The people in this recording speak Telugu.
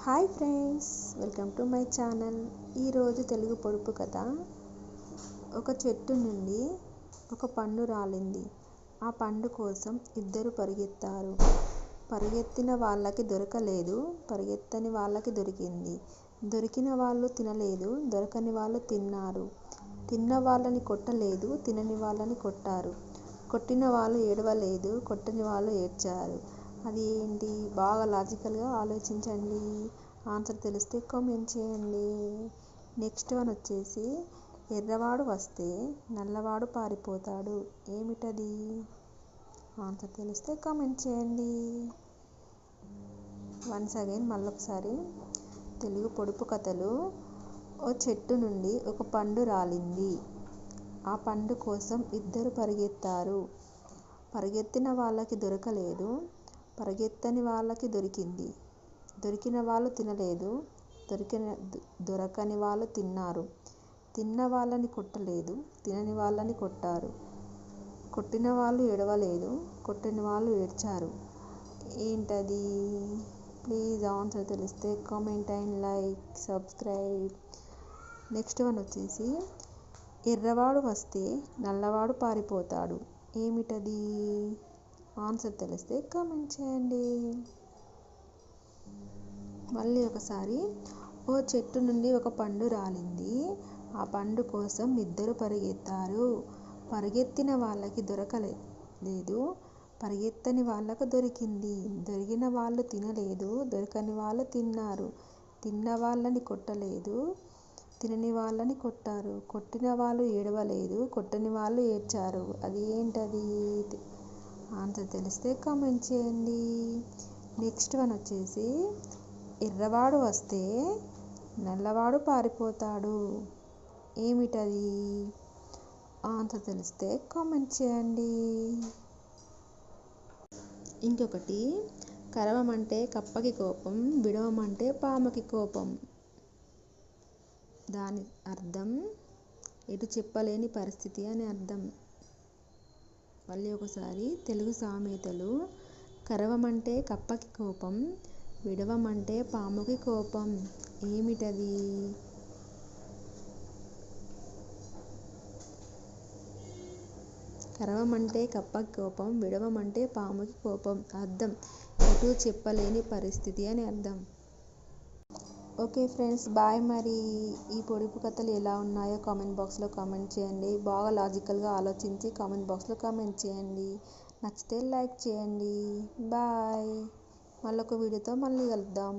Hi friends, welcome to my channel. ఈరోజు తెలుగు పొడుపు కథ. ఒక చెట్టు నుండి ఒక పండు రాలింది. ఆ పండు కోసం ఇద్దరు పరిగెత్తారు. పరిగెత్తిన వాళ్ళకి దొరకలేదు, పరిగెత్తని వాళ్ళకి దొరికింది. దొరికిన వాళ్ళు తినలేదు, దొరకని వాళ్ళు తిన్నారు. తిన్న వాళ్ళని కొట్టలేదు, తినని వాళ్ళని కొట్టారు. కొట్టిన వాళ్ళు ఏడవలేదు, కొట్టని వాళ్ళు ఏడ్చారు. అది ఏంటి? బాగా లాజికల్గా ఆలోచించండి. ఆన్సర్ తెలిస్తే కామెంట్ చేయండి. నెక్స్ట్ వన్ వచ్చేసి, ఎర్రవాడు వస్తే నల్లవాడు పారిపోతాడు. ఏమిటది? ఆన్సర్ తెలిస్తే కామెంట్ చేయండి. వన్స్ అగైన్ మళ్ళొకసారి తెలుగు పొడుపు కథలు. ఓ చెట్టు నుండి ఒక పండు రాలింది. ఆ పండు కోసం ఇద్దరు పరిగెత్తారు. పరిగెత్తిన వాళ్ళకి దొరకలేదు, పరిగెత్తని వాళ్ళకి దొరికింది. దొరికిన వాళ్ళు తినలేదు, దొరకని వాళ్ళు తిన్నారు. తిన్న వాళ్ళని కొట్టలేదు, తినని వాళ్ళని కొట్టారు. కొట్టిన వాళ్ళు ఏడవలేదు, కొట్టని వాళ్ళు ఏడ్చారు. ఏంటది? ప్లీజ్ ఆన్సర్ తెలిస్తే comment and like, subscribe. Next one వచ్చేసి, ఎర్రవాడు వస్తే నల్లవాడు పారిపోతాడు. ఏమిటది? ఆన్సర్ తెలిస్తే కామెంట్ చేయండి. మళ్ళీ ఒకసారి, ఓ చెట్టు నుండి ఒక పండు రాలింది. ఆ పండు కోసం ఇద్దరు పరిగెత్తారు. పరిగెత్తిన వాళ్ళకి దొరకలేదు, పరిగెత్తని వాళ్ళకు దొరికింది. దొరికిన వాళ్ళు తినలేదు, దొరకని వాళ్ళు తిన్నారు. తిన్న వాళ్ళని కొట్టలేదు, తినని వాళ్ళని కొట్టారు. కొట్టిన వాళ్ళు ఏడవలేదు, కొట్టని వాళ్ళు ఏడ్చారు. అది ఏంటది? ఆన్సర్ తెలిస్తే కామెంట్ చేయండి. నెక్స్ట్ వన్ వచ్చేసి, ఎర్రవాడు వస్తే నల్లవాడు పారిపోతాడు. ఏమిటది? ఆన్సర్ తెలిస్తే కామెంట్ చేయండి. ఇంకొకటి, కరవమంటే కప్పకి కోపం, విడవమంటే పాముకి కోపం. దాని అర్థం ఎటు చెప్పలేని పరిస్థితి అని అర్థం. మళ్ళీ ఒకసారి తెలుగు సామెతలు. కరవమంటే కప్పకి కోపం, విడవమంటే పాముకి కోపం. ఏమిటది? కరవమంటే కప్పకి కోపం, విడవమంటే పాముకి కోపం. అర్థం ఎటు చెప్పలేని పరిస్థితి అని అర్థం. Okay friends, bye. మరి ఈ పొడుపు కథలు ఎలా ఉన్నాయో కామెంట్ బాక్స్లో కామెంట్ చేయండి. బాగా లాజికల్గా ఆలోచించి కామెంట్ బాక్స్లో కామెంట్ చేయండి. నచ్చితే లైక్ చేయండి. బాయ్. మళ్ళొక వీడియోతో మళ్ళీ కలుద్దాం.